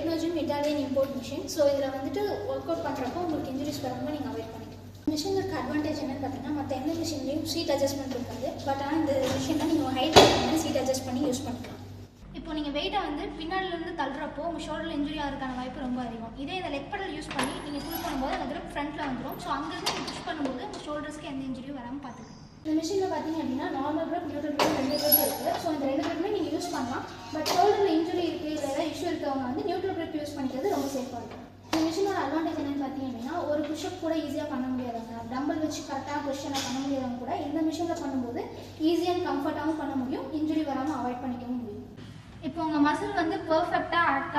டெக்னோஜிம் Italian import machine. So இதில் வந்துட்டு work out பண்ணுறப்போ உங்களுக்கு இன்ஜுரிஸ் வராமல் நீங்கள் அவாய்ட் பண்ணிக்கலாம். மிஷினில் இருக்க அட்வான்டேஜ் என்னன்னு பார்த்தீங்கன்னா மற்ற எந்த மிஷின்லையும் சீட் அட்ஜஸ்ட்மெண்ட் இருக்காது. பட் ஆனால் இந்த மிஷினில் நீங்கள் ஹைட் பண்ணி சீட் அட்ஜஸ்ட் பண்ணி யூஸ் பண்ணிக்கலாம். இப்போ நீங்கள் வெயிட்டை வந்து பின்னாடிலேருந்து தள்ளுறப்போ உங்கள் ஷோல்டரில் இன்ஜுரி ஆகிறதுக்கான வாய்ப்பு ரொம்ப அதிகம். இதே இந்த லெக் பெடல் யூஸ் பண்ணி நீங்கள் புஷ் பண்ணும்போது அந்த கிரிப் ஃப்ரண்ட்டில் வந்துடும். ஸோ அங்கேருந்து நீங்கள் புஷ் பண்ணும்போது உங்கள் ஷோல்டர்ஸ்க்கு எந்த இன்ஜுரியும் வராமல் பார்த்துக்கலாம். இந்த மிஷினில் பார்த்தீங்க அப்படின்னா normal grip, neutral grip 2 grip இருக்குது. ஸோ இந்த 2 கிரிப்புமே நீங்கள் யூஸ் பண்ணலாம். பட் ஷோல்டரில் இன்ஜுரி இருக்குது இல்லை ஏதாவது இஷ்யூ இருக்கவங்க வந்து நியூட்ரல் கிரிப் யூஸ் பண்ணிக்கிறது ரொம்ப சேஃபாக இருக்கும். இந்த மிஷினோட அட்வான்டேஜ் என்னன்னு பார்த்தீங்க அப்படின்னா ஒரு புஷ்அப் கூட ஈஸியாக பண்ண முடியாதவங்க, டம்பிள் வச்சு கரெக்டாக பொசிஷனை பண்ண முடியாதவங்க கூட இந்த மிஷினில் பண்ணும்போது ஈஸியாக அண்ட் கம்ஃபர்ட்டாகவும் பண்ண முடியும், இன்ஜுரி வராமல் அவாய்ட் பண்ணிக்கவும் முடியும். இப்போ உங்கள் மசில் வந்து பர்ஃபெக்டாக ஆக்ட்